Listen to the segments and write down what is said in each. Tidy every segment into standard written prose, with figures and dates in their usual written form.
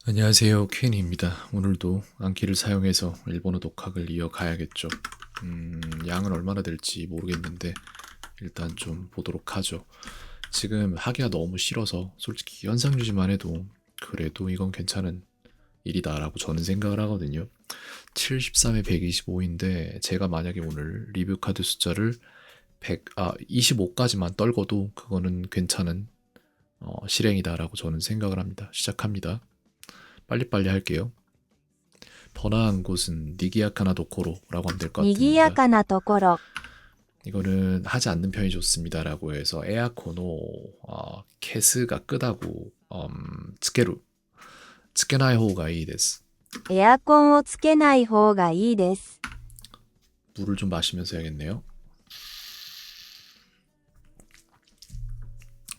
안녕하세요, 켄입니다. 오늘도 안키를 사용해서 일본어 독학을 이어가야겠죠. 양은 얼마나 될지 모르겠는데 일단 좀 보도록 하죠. 지금 하기가 너무 싫어서 솔직히 현상 유지만 해도 그래도 이건 괜찮은 일이다라고 저는 생각을 하거든요. 73에 125인데 제가 만약에 오늘 리뷰 카드 숫자를 25까지만 떨궈도 그거는 괜찮은 실행이다라고 저는 생각을 합니다. 시작합니다. 빨리빨리 할게요. 번화한 곳은 니기야카나 도코로라고 하면 될 것 賑や 같습니다. かなところ、 이거는 하지 않는 편이 좋습니다라고 해서 에어컨노 캐스가 끄다고 츠케루 츠케나이 호가 이 데스. エアコンをつけない方がいいです。 물을 좀 마시면서 해야겠네요.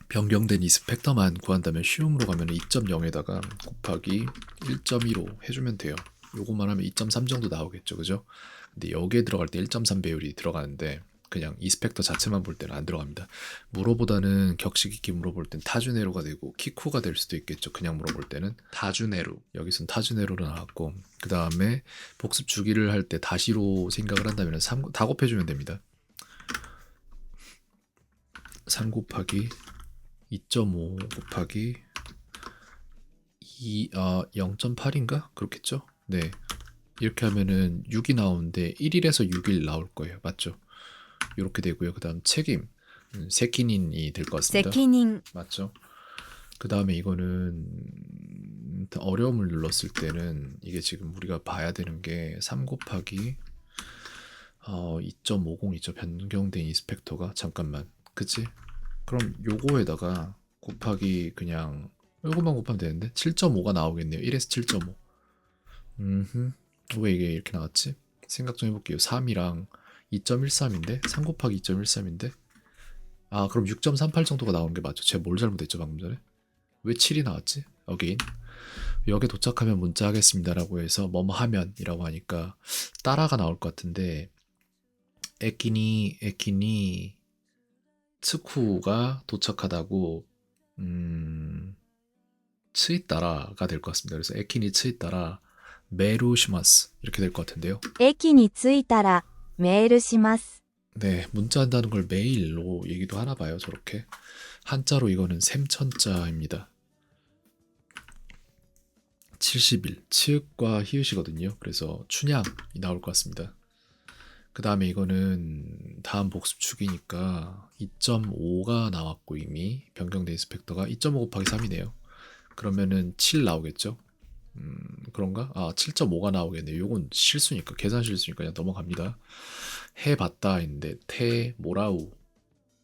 변경된 이스펙터만 구한다면 쉬움으로 가면 2.0에다가 곱하기 1.15 해주면 돼요. 요것만 하면 2.3 정도 나오겠죠, 그죠? 근데 여기에 들어갈 때 1.3 배율이 들어가는데 그냥 이스펙터 자체만 볼 때는 안 들어갑니다. 물어보다는 격식 있게 물어볼 땐 타주네로가 되고 키코가 될 수도 있겠죠. 그냥 물어볼 때는 타주네로, 여기선 타주네로로 나왔고, 그 다음에 복습 주기를 할 때 다시로 생각을 한다면 다 곱해주면 됩니다. 3 곱하기 2.5 곱하기 0.8인가? 그렇겠죠? 네. 이렇게 하면은 6이 나오는데 1일에서 6일 나올 거예요. 맞죠? 이렇게 되고요. 그 다음 책임. 세키닌이 될 것 같습니다. 責任、 맞죠? 그 다음에 이거는 어려움을 눌렀을 때는 이게 지금 우리가 봐야 되는 게 3 곱하기 2.50 있죠. 변경된 인스펙터가. 잠깐만. 그치? 그럼 요거에다가 곱하기 그냥 요거만 곱하면 되는데 7.5가 나오겠네요. 1에서 7.5. 왜 이게 이렇게 나왔지? 생각 좀 해볼게요. 3이랑 2.13인데 3 곱하기 2.13인데 그럼 6.38 정도가 나오는 게 맞죠? 제가 뭘 잘못했죠 방금 전에? 왜 7이 나왔지? 어게인 역에 도착하면 문자 하겠습니다라고 해서 뭐뭐 하면이라고 하니까 따라가 나올 것 같은데 에키니 츠쿠가 도착하다고 츠이따라가 될 것 같습니다. 그래서 에키니 츠이따라 메루시마스 이렇게 될 것 같은데요. 駅に着いたらメールします。 네, 문자한다는 걸 메일로 얘기도 하나 봐요. 저렇게 한자로 이거는 샘천자입니다. 70일 치읓과 히읗이거든요. 그래서 춘향이 나올 것 같습니다. 그 다음에 이거는 다음 복습축이니까 2.5가 나왔고 이미 변경된 인스펙터가 2.5 곱하기 3이네요. 그러면은 7 나오겠죠? 그런가? 7.5가 나오겠네요. 요건 실수니까 계산 실수니까 그냥 넘어갑니다. 해봤다 했는데 테 모라우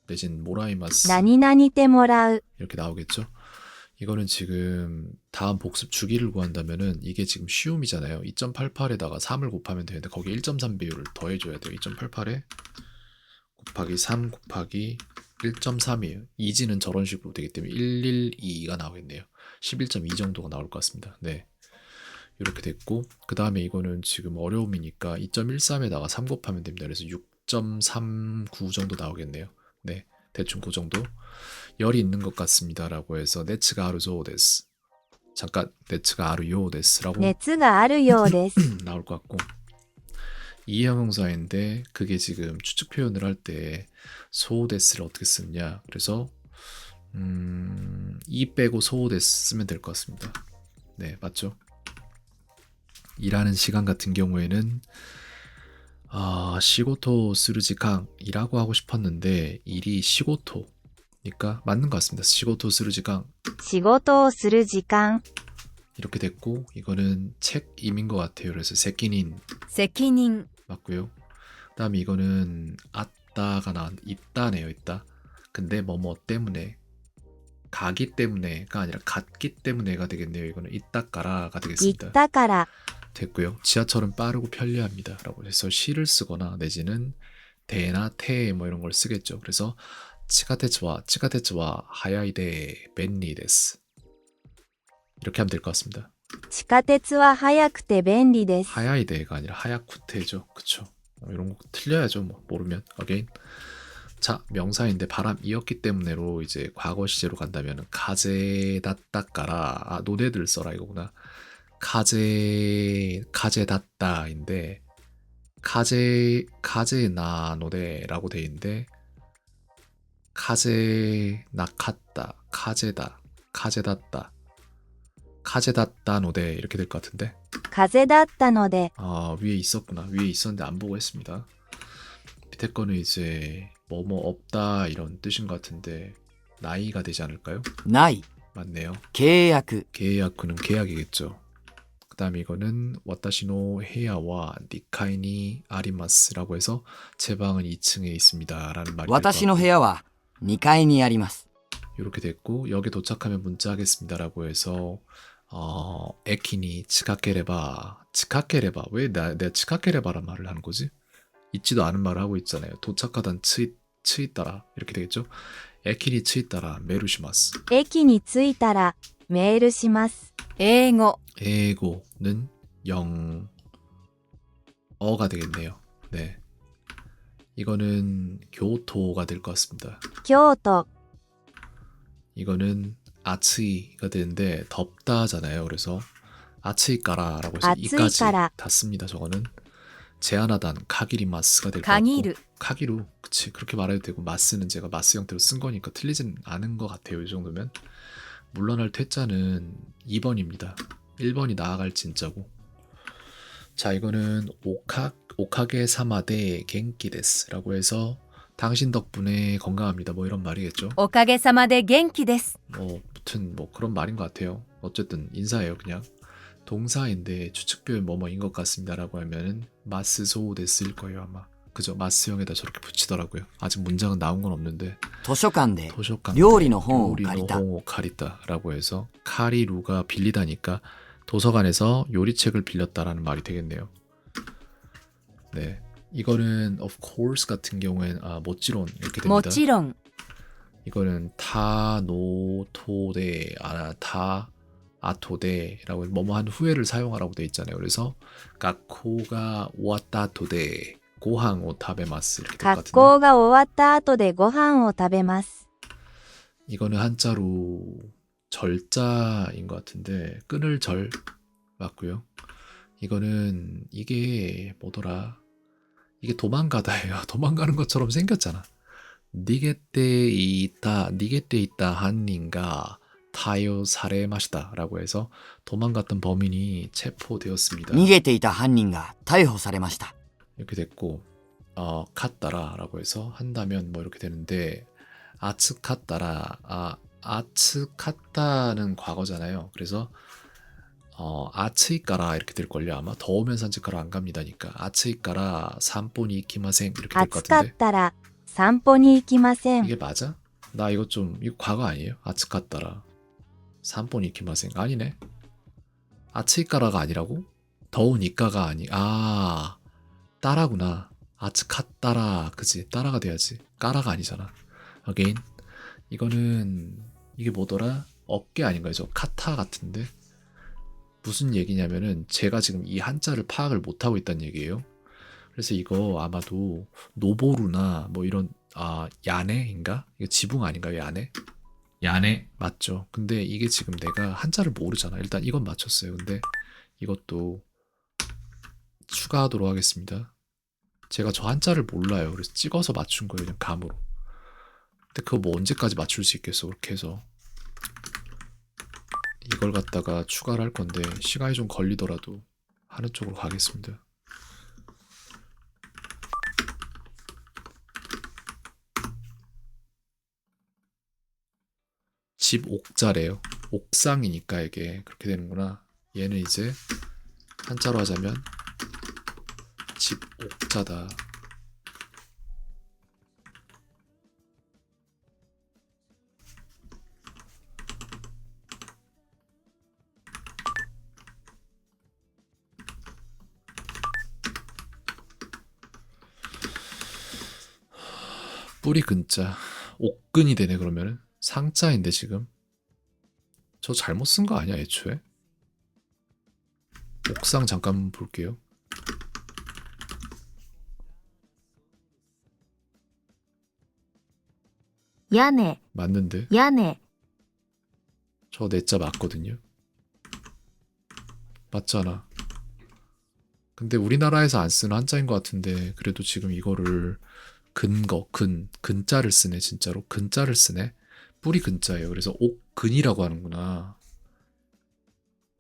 내진 모라이마스 何々てもらう、 이렇게 나오겠죠? 이거는 지금 다음 복습 주기를 구한다면은 이게 지금 쉬움이잖아요. 2.88에다가 3을 곱하면 되는데 거기에 1.3 배율을 더해줘야 돼요. 2.88에 곱하기 3 곱하기 1.3이에요. 이지는 저런 식으로 되기 때문에 112가 나오겠네요. 11.2 정도가 나올 것 같습니다. 네. 이렇게 됐고 그 다음에 이거는 지금 어려움이니까 2.13에다가 3 곱하면 됩니다. 그래서 6.39 정도 나오겠네요. 네, 대충 그 정도. 열이 있는 것 같습니다 라고 해서 네츠가 아루조 데스 잠깐 네츠가 아루요 데스라고 熱があるようです。 나올 것 같고 이형용사인데 그게 지금 추측 표현을 할 때 소데스를 어떻게 쓰느냐 그래서 이 빼고 소데스 쓰면 될 것 같습니다. 네, 맞죠? 일하는 시간 같은 경우에는 시고토 스르지강이라고 하고 싶었는데 일이 시고토니까 맞는 것 같습니다. 시고토 스르지강 仕事をする時間、 이렇게 됐고 이거는 책임인 것 같아요. 그래서 세끼닌 責任、 맞고요. 그다음에 이거는 아따가 나왔 있다네요. 있다. 근데 뭐뭐 때문에 가기 때문에가 아니라 갔기 때문에가 되겠네요. 이거는 있다까라가 行っ 되겠습니다. たから、 됐고요. 지하철은 빠르고 편리합니다. 라고 해서 시를 쓰거나 내지는 대나 테 뭐 이런 걸 쓰겠죠. 그래서 치카테츠와 하야이데 벤리 데스 이렇게 하면 될 것 같습니다. 地下鉄は早くて便利です。 하야이데가 아니라 하야쿠테죠. 그쵸? 이런 거 틀려야죠. 뭐 모르면. 어게인 자, 명사인데 바람이었기 때문에로 이제 과거 시제로 간다면 가제다따까라. 아, 노래들 써라 이거구나. 가제다따인데 가제나 노래라고 돼 있는데 가제나카따 가제다따 가제다따 노래 이렇게 될 것 같은데. 風だったので、 아, 위에 있었구나. 위에 있었는데 안 보고 했습니다. 밑에 거는 이제 뭐뭐 없다 이런 뜻인 것 같은데 나이가 되지 않을까요? ない、 맞네요. 契約、 계약은 계약이겠죠. 그 다음에 이거는 와타시노 헤야와 니카이니 아리마스라고 해서 제 방은 2층에 있습니다 라는 말이 私の部屋は2階にあります。 이렇게 됐고 여기 도착하면 문자하겠습니다 라고 해서 에키니 치카케레바 왜 내가 치카케레바란 말을 하는 거지? 있지도 않은 말을 하고 있잖아요. 도착하단 츠이따라 이렇게 되겠죠? 에키니 츠이따라 메루시마스. 駅に着いたらメールします。英語 에고는 영어가 되겠네요. 네. 이거는 교토가 될 것 같습니다. 京都、 이거는 아츠이가 되는데 덥다잖아요. 그래서 아츠이까라라고 해서 아츠이까라. 이까지 닿습니다. 저거는 제한하단 카기리마스가 될 것 같고 限る 카기루 그치 그렇게 말해도 되고 마스는 제가 마스 형태로 쓴 거니까 틀리진 않은 것 같아요. 이 정도면 물러날 퇴짜는 2번입니다. 1번이 나아갈 진짜고. 자 이거는 오카게 사마데 겐키데스라고 해서 당신 덕분에 건강합니다. 뭐 이런 말이겠죠. おかげさまで元気です 뭐 무튼 뭐 그런 말인 것 같아요. 어쨌든 인사예요 그냥. 동사인데 추측표에 뭐뭐인 것 같습니다라고 하면은 마스소우 데스일 거예요 아마. 그죠? 마스형에다 저렇게 붙이더라고요. 아직 문장은 나온 건 없는데 図書館で 도서관 料理の本を借りた。 요리노 카리타라고 해서 카리루가 빌리다니까 도서관에서 요리책을 빌렸다라는 말이 되겠네요. 네, 이거는 of course 같은 경우엔 모찌론 이렇게 も 됩니다. ちろん 이거는 타노토데 아토데라고 뭐뭐 한 후에를 사용하라고 돼 있잖아요. 그래서 가코가 오왔다토데 고항 오타베마스 이렇게 될 것 学 같은데. 校が終わった後でご飯を食べます。 이거는 한자로 절자인 것 같은데 끊을 절 맞고요. 이거는 이게 뭐더라? 이게 도망가다예요. 도망가는 것처럼 생겼잖아. 니게테 있다 한닌가 타요 사레마시다라고 해서 도망갔던 범인이 체포되었습니다. 逃げていた犯人が逮捕されました。 이렇게 됐고 카따라라고 해서 한다면 뭐 이렇게 되는데 아츠카따라 아츠카따는 과거잖아요. 그래서 아츠이까라 이렇게 될걸요. 아마 더우면 산책하러 안 갑니다니까 아츠이까라 산보니 이키마생 이렇게 될 것 暑かっ 같은데 たら散歩に行きません。 이게 맞아? 나 이거 이거 과거 아니에요? 아츠카따라 산보니 이키마생 아니네. 아츠이까라가 아니라고? 더우니까가 따라구나. 아츠카따라 그지? 따라가 돼야지. 까라가 아니잖아. again 이게 뭐더라? 어깨 아닌가요? 저 카타 같은데 무슨 얘기냐면은 제가 지금 이 한자를 파악을 못하고 있다는 얘기예요. 그래서 이거 아마도 노보루나 뭐 이런 야네인가? 이거 지붕 아닌가요? 야네 맞죠. 근데 이게 지금 내가 한자를 모르잖아. 일단 이건 맞췄어요. 근데 이것도 추가하도록 하겠습니다. 제가 저 한자를 몰라요. 그래서 찍어서 맞춘 거예요. 그냥 감으로. 근데 그거 뭐 언제까지 맞출 수 있겠어. 그렇게 해서 이걸 갖다가 추가를 할 건데 시간이 좀 걸리더라도 하는 쪽으로 가겠습니다. 집 옥자래요. 옥상이니까 이게 그렇게 되는구나. 얘는 이제 한자로 하자면 집 옥자다. 뿌리 근자 옥근이 되네. 그러면은 상자인데 지금 저 잘못 쓴 거 아니야 애초에? 옥상 잠깐 볼게요. 屋根、 맞는데? 屋根、 저 내자 맞거든요. 맞잖아. 근데 우리나라에서 안 쓰는 한자인 것 같은데 그래도 지금 이거를 근자를 쓰네. 진짜로 근자를 쓰네. 뿌리 근자예요. 그래서 옥근이라고 하는구나.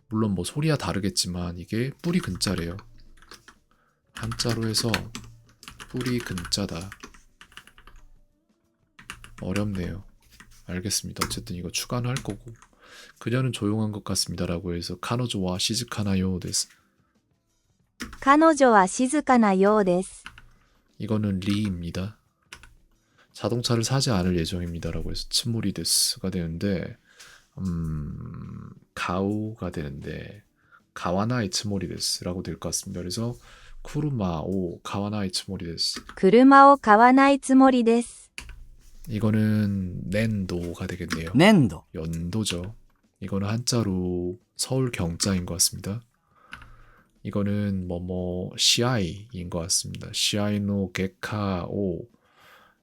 물론 뭐 소리야 다르겠지만 이게 뿌리 근자래요. 한자로 해서 뿌리 근자다. 어렵네요. 알겠습니다. 어쨌든 이거 추가는 할 거고. 그녀는 조용한 것 같습니다라고 해서 카노조와 시즈카나요 데스. 彼女は静かなようです。 이거는 리입니다. 자동차를 사지 않을 예정입니다라고 해서 츠모리 데스가 되는데 가우가 되는데 가와나이 츠모리 데스라고 될 것 같습니다. 그래서 쿠르마오 가와나이 츠모리 데스. 車を買わないつもりです。 이거는 낸도가 되겠네요. 粘土。 연도죠. 이거는 한자로 서울 경자인 것 같습니다. 이거는 시아이인 것 같습니다. 시아이노 게카오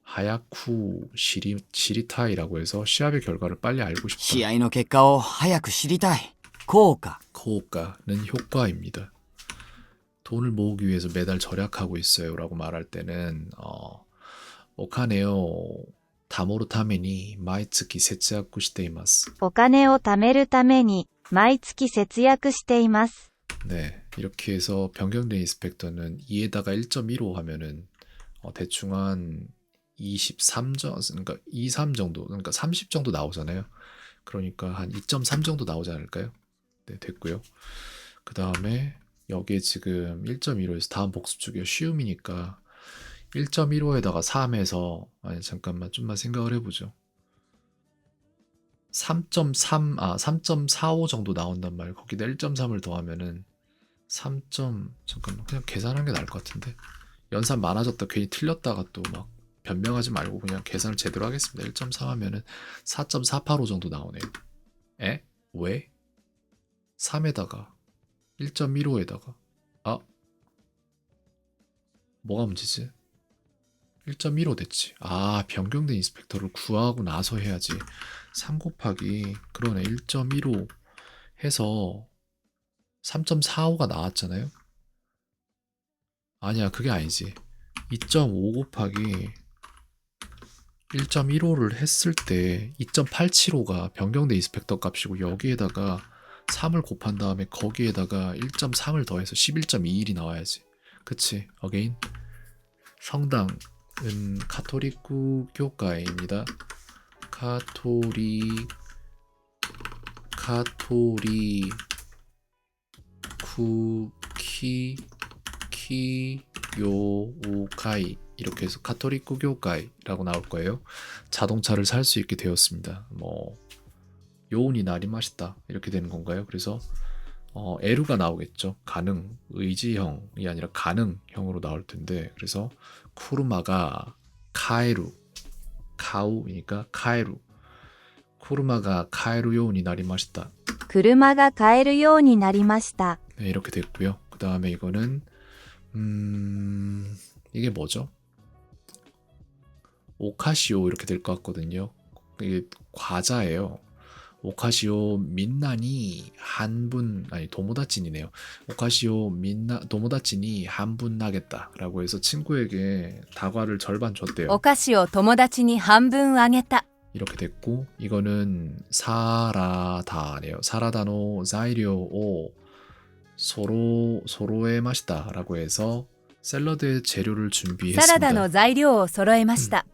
하야쿠 시리타이라고 해서 시합의 결과를 빨리 알고 試 싶다. 合の結果を早く知りたい。効果。 고가는 효과입니다. 돈을 모으기 위해서 매달 절약하고 있어요라고 말할 때는 오카네요 다모루 타메니 마이츠키 세츠야쿠 시테 이마스. お金を貯めるために、毎月節約しています。 네, 이렇게 해서 변경된 인스펙터는 2에다가 1.15 하면은 대충 한 23점, 그러니까 23 정도, 그러니까 30 정도 나오잖아요. 그러니까 한 2.3 정도 나오지 않을까요? 네, 됐고요. 그 다음에 여기에 지금 1.15에서 다음 복습축이 쉬움이니까 1.15에다가 3에서 아니 잠깐만 좀만 생각을 해보죠. 3.45 정도 나온단 말이에요. 거기다 1.3을 더하면은 3. 잠깐만 그냥 계산하는 게 나을 것 같은데 연산 많아졌다 괜히 틀렸다가 또 막 변명하지 말고 그냥 계산을 제대로 하겠습니다. 1.3 하면은 4.485 정도 나오네요. 에? 왜? 3에다가 1.15에다가 뭐가 문제지? 1.15 됐지. 변경된 인스펙터를 구하고 나서 해야지. 3 곱하기 그러네 1.15 해서 3.45가 나왔잖아요. 아니야 그게 아니지. 2.5 곱하기 1.15를 했을 때 2.875가 변경된 인스펙터 값이고 여기에다가 3을 곱한 다음에 거기에다가 1.3을 더해서 11.21이 나와야지. 그치? 어게인 성당은 카톨릭 교회입니다. 카토리쿠키요우카이 이렇게 해서 카톨릭 교회라고 나올 거예요. 자동차를 살 수 있게 되었습니다. 요운이 날이 맛있다 이렇게 되는 건가요? 그래서 에루가 나오겠죠. 가능, 의지형이 아니라 가능형으로 나올 텐데 그래서 쿠르마가 카에루, 카우이니까 카에루. 쿠르마가 카에루 요운이 날이 맛있다. 車が買えるようになりました。 네, 이렇게 됐고요. 그 다음에 이거는 이게 뭐죠? 오카시오 이렇게 될 것 같거든요. 이게 과자예요. 오카시오 민나니 한분 아니 도모다친이네요. 오카시오 민나 도모다친이 한분 나겠다라고 해서 친구에게 다과를 절반 줬대요. お菓子を友達に半分あげた。 이렇게 됐고 이거는 사라다네요. 사라다노 자이료오 소로에 마시다라고 해서 샐러드의 재료를 サラダ 준비했습니다. の材料を揃えました。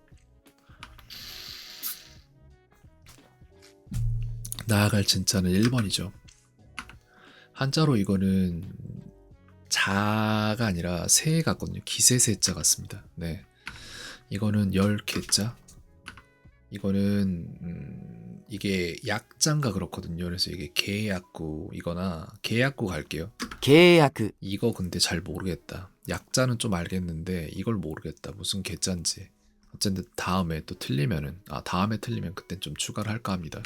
나아갈 진짜는 1번이죠. 한자로 이거는 자가 아니라 새 같거든요. 기세세자 같습니다. 네, 이거는 열개자. 이거는 이게 약자인가 그렇거든요. 그래서 이게 계약구 이거나 계약구 갈게요. 契約。 이거 근데 잘 모르겠다. 약자는 좀 알겠는데 이걸 모르겠다. 무슨 개자인지. 어쨌든 다음에 또 틀리면은 다음에 틀리면 그땐 좀 추가를 할까 합니다.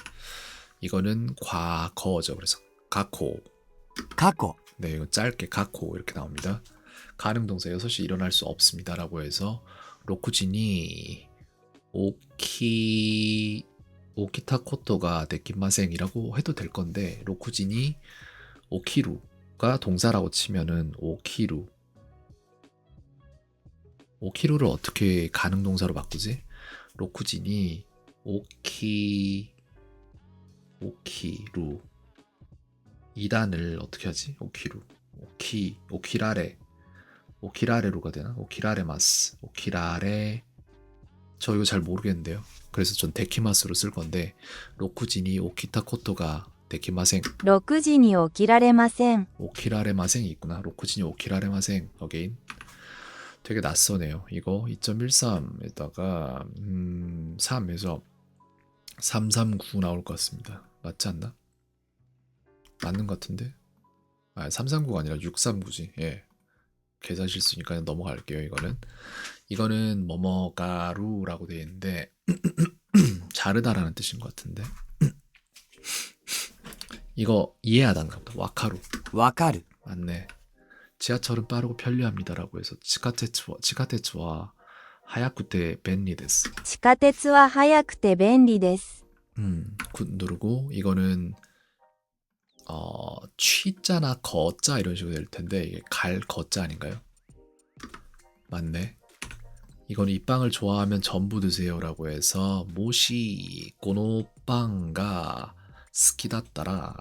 이거는 과거죠. 그래서 가코. 過去。 네, 이거 짧게 가코 이렇게 나옵니다. 가능 동사 6시 일어날 수 없습니다라고 해서 로쿠지니 오키타 코토가 데키마생이라고 해도 될 건데 로쿠진이 오키루가 동사라고 치면은 오키루를 어떻게 가능 동사로 바꾸지? 로쿠진이 오키루 2단을 어떻게 하지? 오키라레로가 되나? 오키라레 저 이거 잘 모르겠는데요. 그래서 전 데키마스로 쓸 건데 로쿠진이 오키타 코토가 데키마생 6時に起きられません。 오키라레마생이 있구나. 로쿠진이 오키라레마생 어게인. 되게 낯서네요. 이거 2.13에다가 3에서 339 나올 것 같습니다. 맞지 않나? 맞는 것 같은데? 339가 아니라 639지. 예. 계산 실수니까 넘어갈게요. 이거는 뭐뭐가루라고 되어 있는데 자르다라는 뜻인 것 같은데 이거 이해하단가 보다. 와카루 わかる。 맞네. 지하철은 빠르고 편리합니다라고 해서 지카테츠와 하야쿠테 벤리 데스. 地下鉄は速くて便利です。 굿 누르고 이거는 취자나 거자 이런 식으로 될 텐데 이게 갈 거자 아닌가요? 맞네. 이건 이 빵을 좋아하면 전부 드세요라고 해서 모시 고노빵가 스키다따라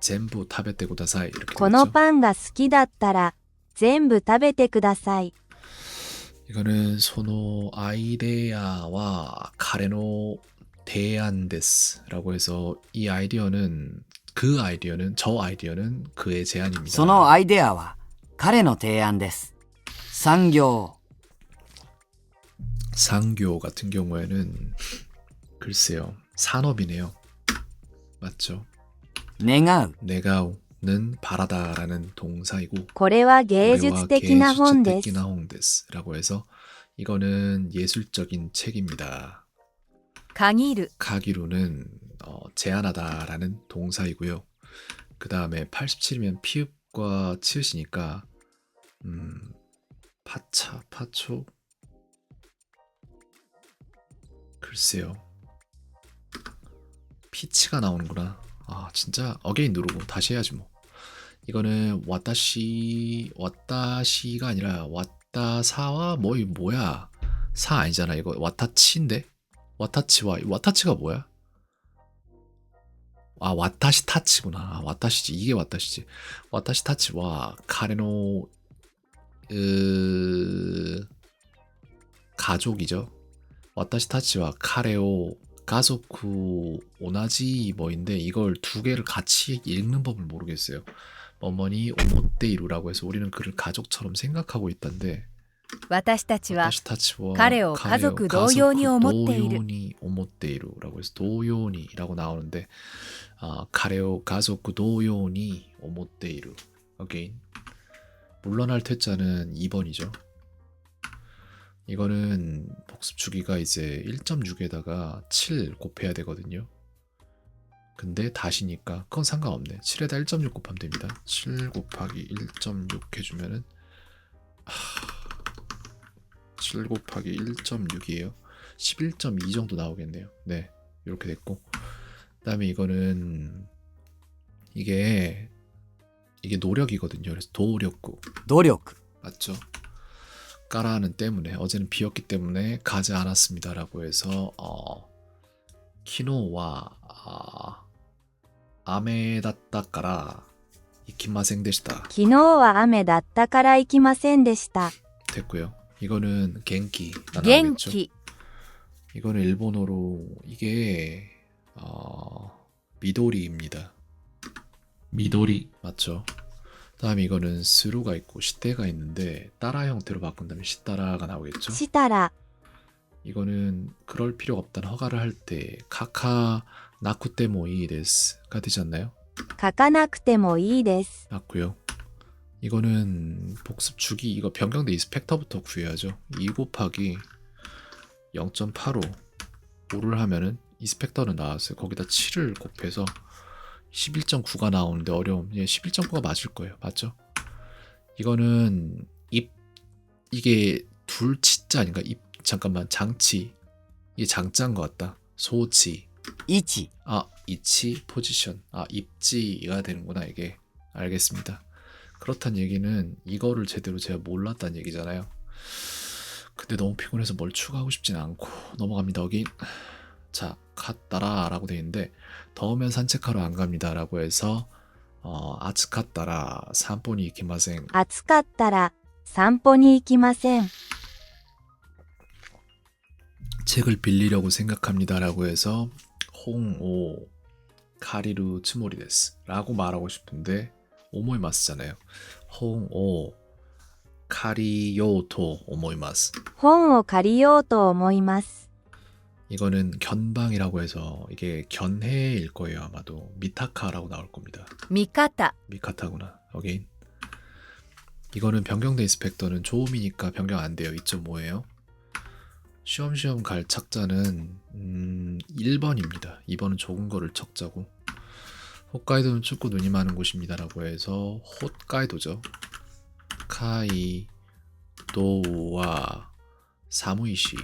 전부 타베테 구다사이 이렇게 この 되겠죠. パンが好きだったら全部食べてください。 이거는 소노 아이데아와 카레노 대안です라고 해서 이 아이디어는 저 아이디어는 그의 제안입니다. そのアイデアは彼の提案です。産業、 상교 같은 경우에는 글쎄요. 산업이네요. 맞죠? 願う、 네가우는 바라다라는 동사이고 これは芸術的な本です。 라고 해서 이거는 예술적인 책입니다. 限る 카기루는 제한하다라는 동사이고요. 그 다음에 87이면 피읍과 치읓이니까 파초 글쎄요. 피치가 나오는구나. 아 진짜 어게인 누르고 다시 해야지 뭐. 이거는 와타시가 아니라 와타사와 뭐야 사 아니잖아. 이거 와타치인데 와타치가 뭐야? 와타시 타치구나. 와타시지. 이게 와타시지. 와타시 타치와 카레노 가족이죠. 와타시 타치와 카레오 가족쿠 오나지 뭐인데 이걸 두 개를 같이 읽는 법을 모르겠어요. 어머니 오모테이루라고 해서 우리는 그를 가족처럼 생각하고 있던데 私たちは 와타시 타치와 彼を家族同様に思っている。 도요니 오모테이루라고 해서 도요니라고 나오는데 카레오 가족쿠 도요니 오모테이루 어게인 물러날 퇴짜는 2번이죠. 이거는 복습 주기가 이제 1.6에다가 7 곱해야 되거든요. 근데 다시니까 그건 상관없네. 7에다 1.6 곱하면 됩니다. 7 곱하기 1.6 해주면은 7 곱하기 1.6이에요. 11.2 정도 나오겠네요. 네, 이렇게 됐고 그 다음에 이거는 이게 노력이거든요. 그래서 도력구 努力、 맞죠? 까라는 때문에 어제는 비었기 때문에 가지 않았습니다라고 해서 키노와 아메다따까라 이키마생 데시다 昨日は雨だったから行きませんでした。 됐고요. 이거는 겐키가 元 나오겠죠. 気 이거는 일본어로 이게 미도리입니다. 미도리 맞죠? 다음에 이거는 스루가 있고 시대가 있는데 따라 형태로 바꾼다면 시따라가 나오겠죠? したら 이거는 그럴 필요가 없다는 허가를 할 때 카카 나쿠테모 이데스가 되지 않나요? 書かなくてもいいです。 맞고요. 이거는 복습 주기 이거 변경된 이스펙터부터 구해야죠. 2 곱하기 0.85 5를 하면은 이스펙터는 나왔어요. 거기다 7을 곱해서 11.9가 나오는데 어려움. 예, 11.9가 맞을 거예요. 맞죠? 이거는 이게 둘 치자 아닌가? 잠깐만 장치 이게 장자인 것 같다. 소치. 位置 아, 이치 포지션. 아, 입지가 되는구나 이게. 알겠습니다. 그렇단 얘기는 이거를 제대로 제가 몰랐다는 얘기잖아요. 근데 너무 피곤해서 뭘 추가하고 싶진 않고 넘어갑니다. 여기 자, 갔다라 라고 되어 있는데 더우면 산책하러 안 갑니다 라고 해서 아츠갔다라 산보니 이키마생. 暑かったら散歩に行きません。 책을 빌리려고 생각합니다 라고 해서 홍오 카리루 츠모리 데스 라고 말하고 싶은데 오모이마스잖아요. 홍오 카리요토 오모이마스. 本を借りようと思います。 이거는 견방이라고 해서 이게 견해일 거예요. 아마도 미타카라고 나올 겁니다. 味方 미카타구나. 어게인. 이거는 변경된 인스펙터는 조음이니까 변경 안 돼요. 2.5예요. 쉬엄쉬엄 갈 착자는 1번입니다. 2번은 적은 거를 척자고. 홋카이도는 춥고 눈이 많은 곳입니다라고 해서 홋카이도죠. 카이도와 사무이시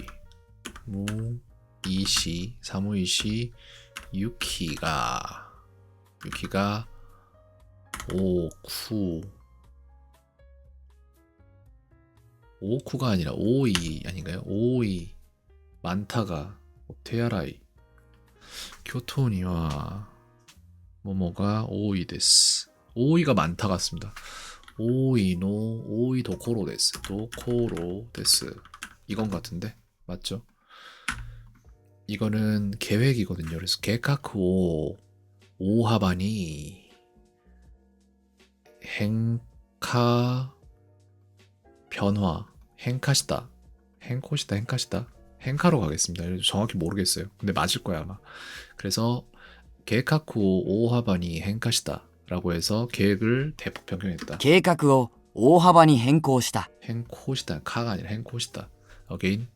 무이시 사무이시 유키가 오쿠가 아니라 오이 아닌가요? 오이 많다가 테아라이 교토니와 모모가 오이 데스. 오이가 많다 같습니다. 오이노 오이 도코로 데스. 도코로 데스. 이건 같은데 맞죠? 이거는 계획이거든요. 그래서 계카쿠 오하바니 행카 변화 행카시다 행코시다 행카시다 행카로 가겠습니다. 정확히 모르겠어요. 근데 맞을 거야 아마. 그래서 계획하쿠 오하바니 행카시다 라고 해서 계획을 대폭 변경했다. 計画を大幅に変更した。 행코시다 카가 아니라 행코시다. 어게인.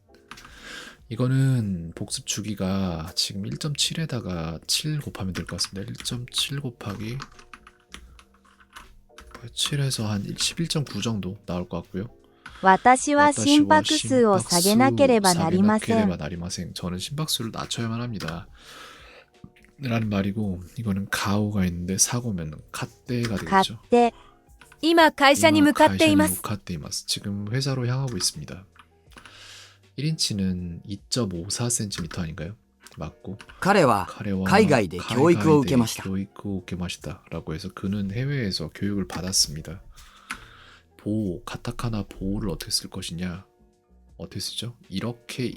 이거는 복습 주기가 지금 1.7에다가 7 곱하면 될 것 같습니다. 1.7 곱하기 7에서 한 11.9 정도 나올 것 같고요. 私は心拍数を下げなければなりません。 저는 심박수를 낮춰야만 합니다. 라는 말이고 이거는 가오가 있는데 사고면 갓대가 買っ 되겠죠. て、今会社に向かっています。 지금 회사로 향하고 있습니다. 1인치는 2.54cm 아닌가요? 맞고 彼は 카레와 海外で教育を受けました。 교육을受けました 라고 해서 그는 해외에서 교육을 받았습니다. 보호, 가타카나 보호를 어떻게 쓸 것이냐? 어떻게 쓰죠? 이렇게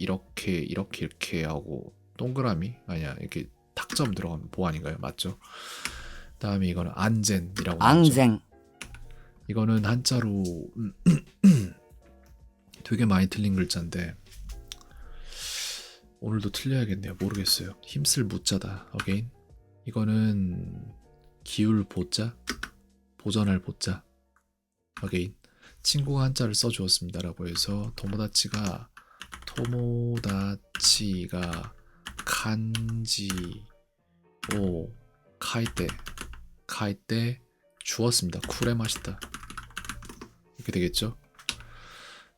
하고 동그라미 아니야 이렇게 탁점 들어가면 보호 아닌가요? 맞죠? 다음에 이거는 안젠이라고 安 하죠. 全 이거는 한자로 되게 많이 틀린 글자인데 오늘도 틀려야겠네요. 모르겠어요. 힘쓸 무자다. 어게인. 이거는 기울 보자, 보전할 보자. 어게인. 친구가 한자를 써주었습니다. 라고 해서 토모다치가 간지 오 카이테 주었습니다. 쿨에 맛있다. 이렇게 되겠죠?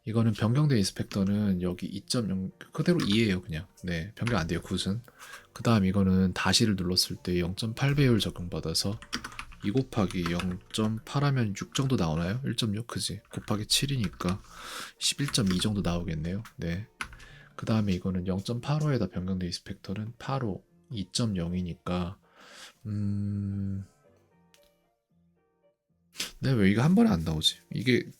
이거는 변경된 인스펙터는 여기 2.0 그대로 2예요 그냥. 네, 변경 안 돼요 굿은. 그 다음 이거는 다시를 눌렀을 때 0.8배율 적용받아서 2 곱하기 0.8 하면 6 정도 나오나요? 1.6 그지? 곱하기 7이니까 11.2 정도 나오겠네요. 네. 그 다음에 이거는 0.85에다 변경된 인스펙터는 85 2.0이니까 네, 왜 이거 한 번에 안 나오지? 이게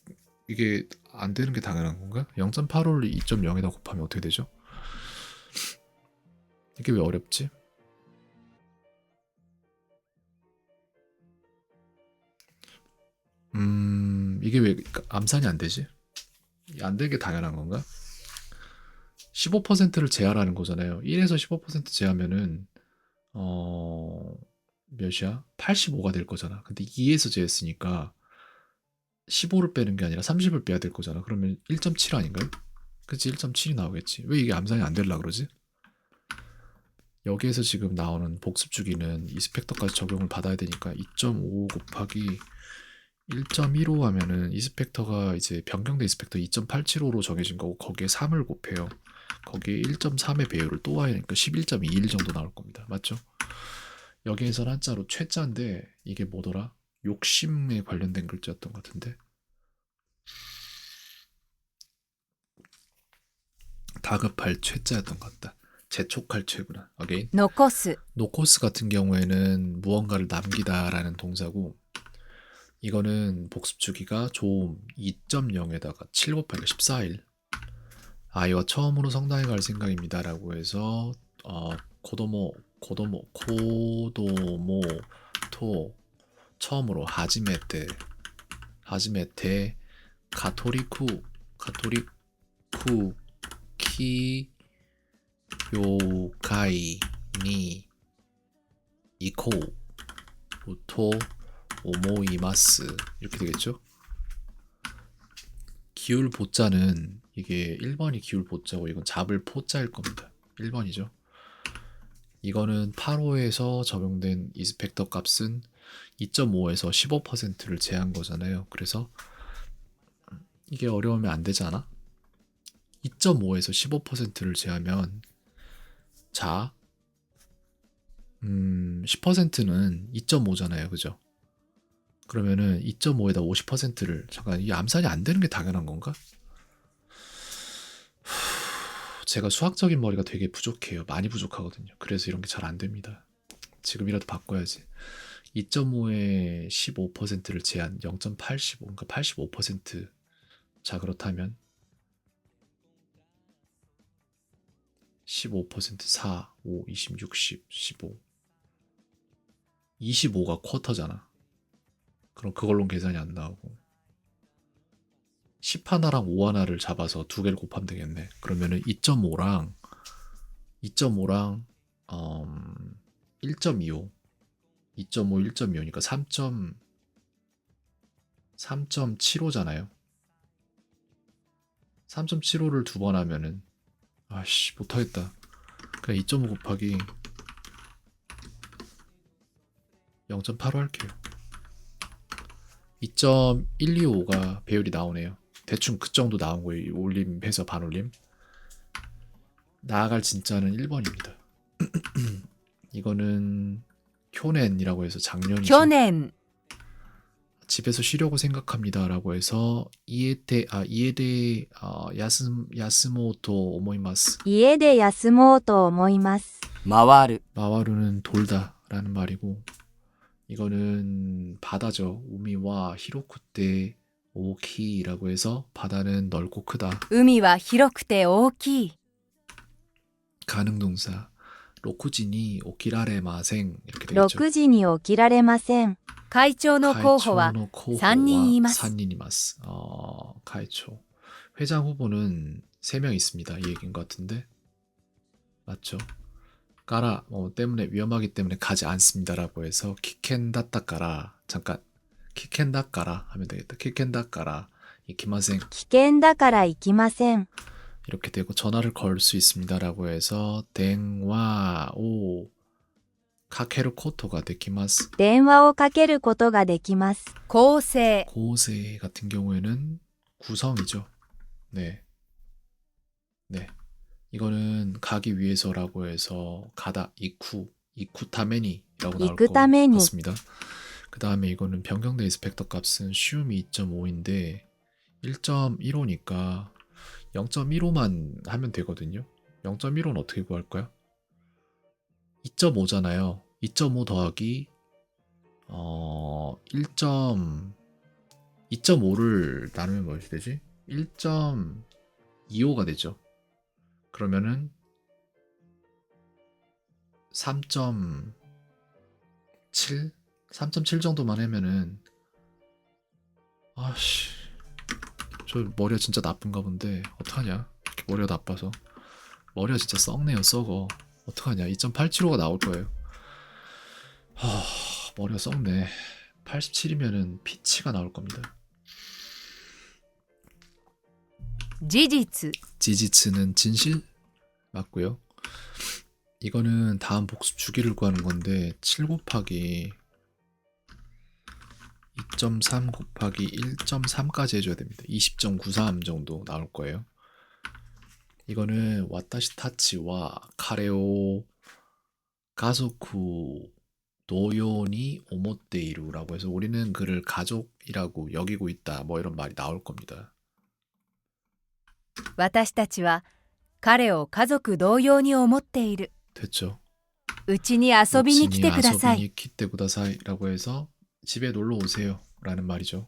안 되는 게 당연한 건가? 0.85를 2.0에다 곱하면 어떻게 되죠? 이게 왜 어렵지? 이게 왜 암산이 안 되지? 안 되는 게 당연한 건가? 15%를 제하라는 거잖아요. 1에서 15% 제하면은 몇이야? 85가 될 거잖아. 근데 2에서 제했으니까 15를 빼는 게 아니라 30을 빼야 될 거잖아. 그러면 1.7 아닌가요? 그치 1.7이 나오겠지. 왜 이게 암산이 안 되려고 그러지? 여기에서 지금 나오는 복습 주기는 이스펙터까지 적용을 받아야 되니까 2.5 곱하기 1.15 하면은 이스펙터가 이제 변경된 이스펙터 2.875로 정해진 거고 거기에 3을 곱해요. 거기에 1.3의 배율을 또 와야 하니까 11.21 정도 나올 겁니다. 맞죠? 여기에선 한자로 최자인데 이게 뭐더라? 욕심에 관련된 글자였던 것 같은데 다급할 최자였던 것 같다. 재촉할 최구나. 어게인. 残す、 노코스 같은 경우에는 무언가를 남기다라는 동사고 이거는 복습 주기가 조음 2.0에다가 7 곱하기 14일 아이와 처음으로 성당에 갈 생각입니다라고 해서 고도모 토 처음으로 하지메테 가토리쿠 키 요카이 니 이코 또 오모이마스 이렇게 되겠죠? 기울 보자는 이게 1번이 기울 보자고 이건 잡을 포자일 겁니다. 1번이죠. 이거는 8호에서 적용된 이스펙터 값은 2.5에서 15%를 제한 거잖아요. 그래서 이게 어려우면 안 되지 않아? 2.5에서 15%를 제하면 자 10%는 2.5잖아요. 그죠? 그러면은 2.5에다 50%를 잠깐 이 암산이 안 되는 게 당연한 건가? 제가 수학적인 머리가 되게 부족해요. 많이 부족하거든요. 그래서 이런 게 잘 안 됩니다. 지금이라도 바꿔야지. 2.5에 15%를 제한 0.85 그러니까 85%. 자 그렇다면 15% 4, 5, 20, 60, 15 25가 쿼터잖아. 그럼 그걸로는 계산이 안 나오고 10 하나랑 5 하나를 잡아서 두 개를 곱하면 되겠네. 그러면은 2.5랑 1.25 1.25니까 3.75잖아요. 3.75를 두 번 하면은 아씨 못하겠다. 그냥 2.5 곱하기 0.85 할게요. 2.125가 배율이 나오네요. 대충 그 정도 나온 거예요. 올림해서 반올림. 나아갈 진짜는 1번입니다. 이거는 쿄넨이라고 해서 작년이죠. 去年、 집에서 쉬려고 생각합니다라고 해서 이에데 야스모토 오모이마스. 家で休もうと思います。回る 마와루는 돌다라는 말이고 이거는 바다죠. 우미와 히로쿠테 오키라고 해서 바다는 넓고 크다. 海は広くて大きい。 가능동사 로쿠지니 오키라레 마생 이렇게 되겠죠. 6時に起きられません。会長の候補は 3人います。 3人います. 가이초. 회장 후보는 3명 있습니다. 이 얘기인 것 같은데. 맞죠? 까라 때문에 위험하기 때문에 가지 않습니다라고 해서 키켄다따까라 잠깐 키켄다까라 하면 되겠다. 키켄다까라 이키마생 危険だから行きません。 이렇게 되고 전화를 걸 수 있습니다라고 해서 댕와 오 카케르 코토가 되키마스. 電話をかけることができます。構成、 고세 같은 경우에는 구성이죠. 네. 네. 이거는 가기 위해서라고 해서 가다 이쿠타메니라고 나올 것 이쿠타메니. 같습니다. 그 다음에 이거는 변경된 이스펙터 값은 시움이 2.5인데 1.15니까 0.15만 하면 되거든요. 0.15는 어떻게 구할까요? 2.5잖아요. 2.5 더하기 2.5를 나누면 뭐이 되지? 1.25가 되죠. 그러면은 3.7? 3.7 정도만 하면은 아씨 저 머리가 진짜 나쁜가 본데 어떡하냐 이렇게 머리가 나빠서 머리가 진짜 썩네요. 썩어. 어떡하냐 2.875가 나올 거예요. 머리가 썩네. 87이면은 피치가 나올 겁니다. 事実、 지지츠는 진실 맞고요. 이거는 다음 복습 주기를 구하는 건데 7 곱하기 2.3 곱하기 1.3까지 해줘야 됩니다. 20.93 정도 나올 거예요. 이거는 와타시 타치와 카레오 가족쿠 노요니 오모테이루라고 해서 우리는 그를 가족이라고 여기고 있다. 뭐 이런 말이 나올 겁니다. 私たちは彼を家族同様に思っている。 됐죠? うちに遊びに来てください。 아소비니 키테 구다사이라고 해서 집에 놀러 오세요 라는 말이죠.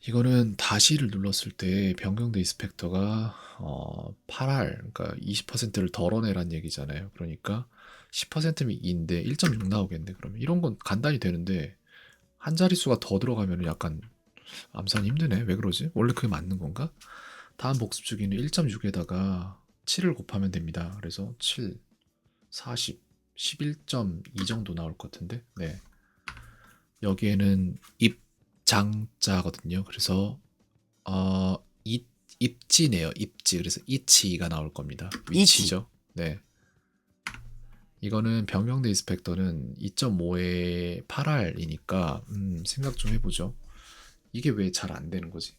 이거는 다시를 눌렀을 때 변경대 인스펙터가 8할 그러니까 20%를 덜어내란 얘기잖아요. 그러니까 10%면 2인데 1.6 나오겠네. 그러면 이런 건 간단히 되는데 한 자릿수가 더 들어가면 약간 암산이 힘드네. 왜 그러지? 원래 그게 맞는 건가? 다음 복습 주기는 1.6에다가 7을 곱하면 됩니다. 그래서 7, 40, 11.2 정도 나올 것 같은데. 네. 여기에는 입장자거든요. 그래서 입지네요. 입지. 그래서 이치가 나올 겁니다. 위치죠. 네. 이거는 변경대 인스펙터는 2.5에 8R이니까 생각 좀 해보죠. 이게 왜 잘 안 되는 거지?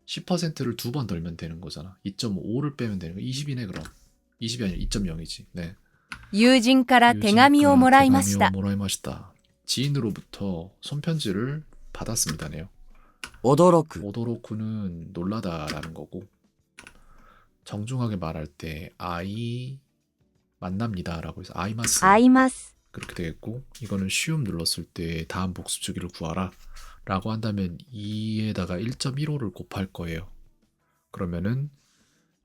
10%를 두 번 덜면 되는 거잖아. 2.5를 빼면 되는 거. 20이네 그럼. 20이 아니라 2.0이지. 네. 友人から手紙をもらいました。 모라이마시다. 지인으로부터 손편지를 받았습니다네요. 驚く 오도로쿠는 놀라다라는 거고 정중하게 말할 때 아이 만납니다라고 해서 아이마스 会います。 그렇게 되겠고 이거는 쉬움 눌렀을 때 다음 복습 주기를 구하라 라고 한다면 2에다가 1.15를 곱할 거예요. 그러면은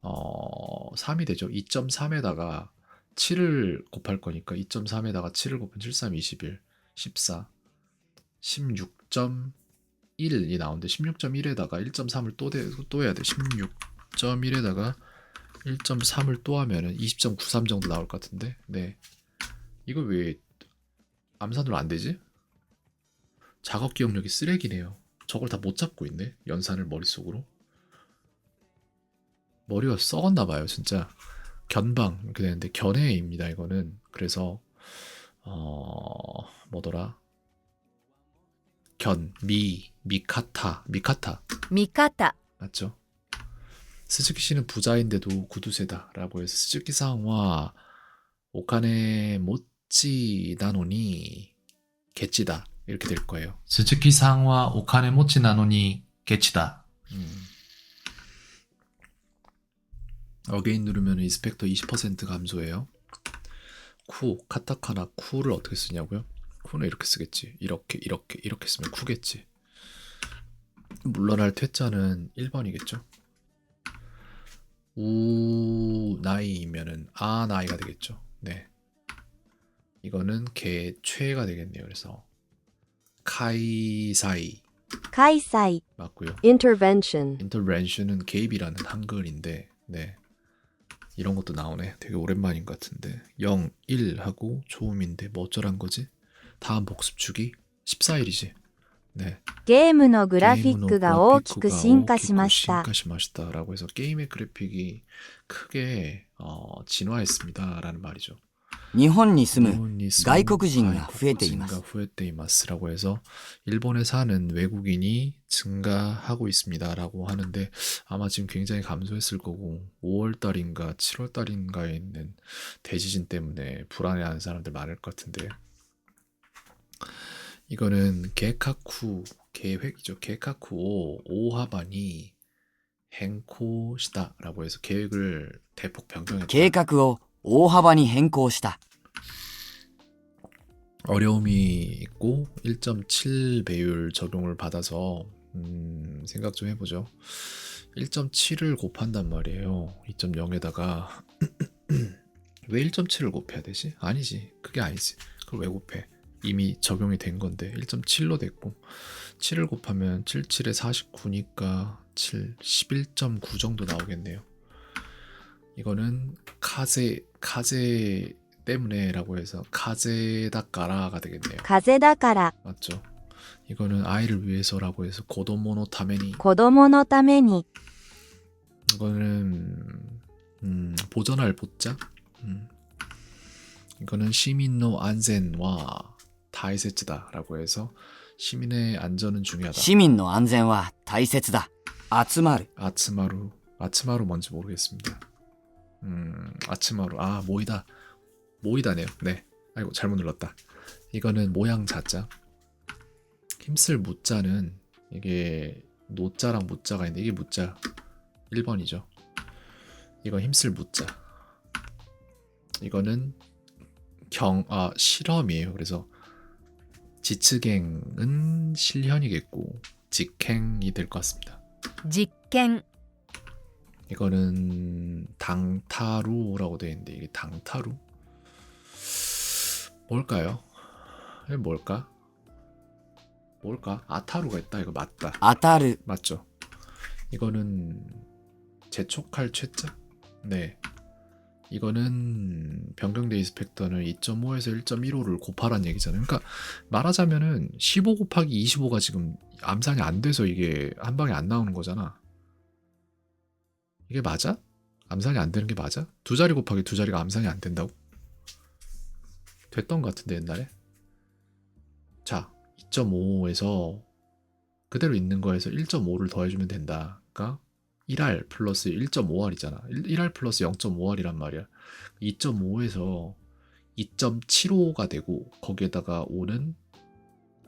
3이 되죠. 2.3에다가 7을 곱할 거니까 2.3에다가 7을 곱하면 7, 3, 21, 14, 16.1이 나오는데 16.1에다가 1.3을 또 해야 돼. 16.1에다가 1.3을 또 하면은 20.93 정도 나올 것 같은데. 네. 이거 왜 암산으로 안 되지? 작업 기억력이 쓰레기네요. 저걸 다 못 잡고 있네. 연산을 머릿속으로. 머리가 썩었나 봐요, 진짜. 견방 이렇게 되는데 견해입니다, 이거는. 그래서 뭐더라? 미카타 味方。 맞죠? 스즈키 씨는 부자인데도 구두쇠다라고 해서 스즈키 상와 오카네 모찌 나노니 개찌다 이렇게 될 거예요. 스즈키 상와 오카네 모찌 나노니 개찌다. 어게인 누르면 인스펙터 20% 감소해요. 쿠 카타카나 쿠를 어떻게 쓰냐고요? 쿠는 이렇게 쓰겠지. 이렇게 쓰면 쿠겠지. 물러날 퇴짜는 1번이겠죠. 우 나이면은 아 나이가 되겠죠. 네. 이거는 개최가 되겠네요. 그래서 카이사이 開催。 맞고요. intervention, 인터벤션은 개입이라는 한글인데 네. 이런 것도 나오네. 되게 오랜만인 것 같은데 0, 1 하고 초음인데 뭐 어쩌란 거지? 다음 복습 주기 14일이지. 네. ゲームのグラフィックが大きく進化しました。 라고 해서 게임의 그래픽이 크게 진화했습니다라는 말이죠. 日本に住む 일본이 쓰는 外国人が増えています 후에테이마스라고 해서 일본에 사는 외국인이 증가하고 있습니다라고 하는데 아마 지금 굉장히 감소했을 거고 5월달인가 7월달인가에 있는 대지진 때문에 불안해하는 사람들 많을 것 같은데 이거는 계카쿠 계획이죠. 계카쿠 오하바니 행코시다라고 해서 계획을 대폭 변경했다. 計画を大幅に変更した 어려움이 있고 1.7 배율 적용을 받아서 생각 좀 해보죠. 1.7을 곱한단 말이에요. 2.0에다가 왜 1.7을 곱해야 되지? 아니지. 그게 아니지. 그걸 왜 곱해? 이미 적용이 된 건데 1.7로 됐고 7을 곱하면 77에 49니까 7, 11.9 정도 나오겠네요. 이거는 카제 때문에 라고 해서 카제다까라가 되겠네요. 風だから、 맞죠? 이거는 아이를 위해서라고 해서 고도모노 타메니 子供のために、 이거는 보전할 보자. 이거는 시민노 안전와 다이세츠다라고 해서 시민의 안전은 중요하다. 市民の安全は大切だ集まる 아츠마루 아츠마루 뭔지 모르겠습니다. 아츠마루. 아, 모이다. 모이다네요. 네. 아이고, 잘못 눌렀다. 이거는 모양 자자. 힘쓸 무자는 이게 노자랑 무자가 있는데 이게 무자 1번이죠. 이건 힘쓸 무자. 이거는 실험이에요. 그래서 지츠갱은 실현이겠고 직행이 될 것 같습니다. 実験 이거는 당타루라고 되어 있는데 이게 당타루? 뭘까요? 이게 뭘까? 아타루가 있다. 이거 맞다. 当たる 맞죠? 이거는 재촉할 최자? 네. 이거는 변경대 이스펙터는 2.5에서 1.15를 곱하란 얘기잖아요. 그러니까 말하자면은 15 곱하기 25가 지금 암산이 안 돼서 이게 한 방에 안 나오는 거잖아. 이게 맞아? 암산이 안 되는 게 맞아? 두 자리 곱하기 두 자리가 암산이 안 된다고? 됐던 것 같은데 옛날에. 자, 2.5에서 그대로 있는 거에서 1.5를 더해주면 된다. 그러니까 1R 플러스 1.5R이잖아. 1R 플러스 0.5R이란 말이야. 2.5에서 2.75가 되고 거기에다가 5는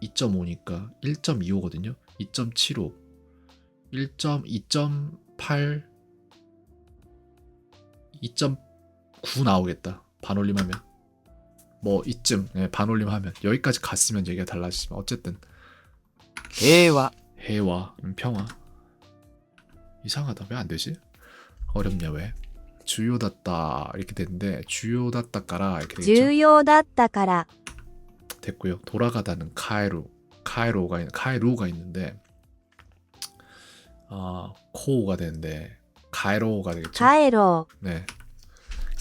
2.5니까 1.25거든요. 2.75 2.8 2.9 나오겠다. 반올림하면 뭐 이쯤 반올림하면 여기까지 갔으면 얘기가 달라지지만 어쨌든 平和 해와 평화. 이상하다. 왜 안 되지? 어렵냐 왜? 주요다った이렇게 됐는데 주요다ったから이렇게 되겠죠. 重要だったから、 됐고요. 돌아가다는 카에루가 있는데 코우가 되는데 카에로가 되겠죠. 帰ろう。 네.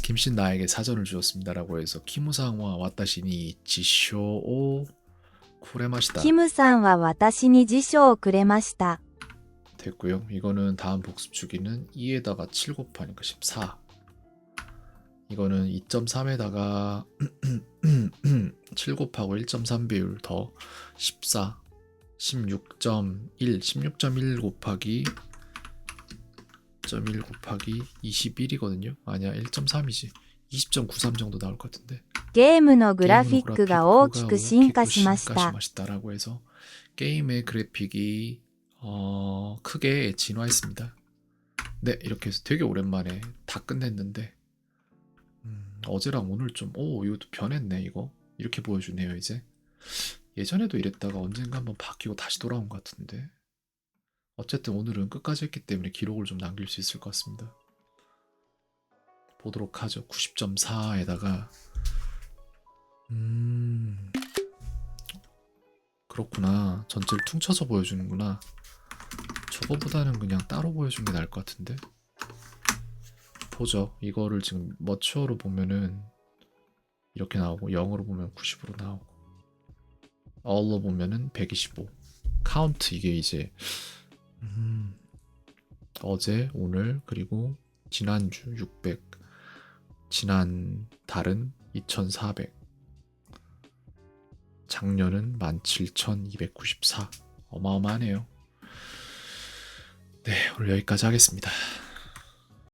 김씨 나에게 사전을 주었습니다라고 해서 키무상와 와타시니 지쇼 쿠레마시다. キムさんは私に辞書をくれました。 됐고요. 이거는 다음 복습 주기는 2에다가 7 곱하니까 14. 이거는 2.3에다가 7 곱하고 1.3 비율 더 14. 16.1 곱하기 1.1 곱하기 21이거든요. 아니야 1.3이지. 20.93 정도 나올 것 같은데. ゲームのグラフィックが大きく進化しました。 라고 해서 게임의 그래픽이 크게 진화했습니다. 네, 이렇게 해서 되게 오랜만에 다 끝냈는데 어제랑 오늘 좀 이것도 변했네. 이거 이렇게 보여주네요. 이제 예전에도 이랬다가 언젠가 한번 바뀌고 다시 돌아온 것 같은데 어쨌든 오늘은 끝까지 했기 때문에 기록을 좀 남길 수 있을 것 같습니다. 보도록 하죠. 90.4에다가 그렇구나. 전체를 퉁쳐서 보여주는구나. 저거보다는 그냥 따로 보여주는 게 나을 것 같은데. 보죠. 이거를 지금 머추어로 보면은 이렇게 나오고 0으로 보면 90으로 나오고 all로 보면은 125. 카운트 이게 이제 어제, 오늘, 그리고 지난주 600, 지난 달은 2400, 작년은 17294. 어마어마하네요. 네, 오늘 여기까지 하겠습니다.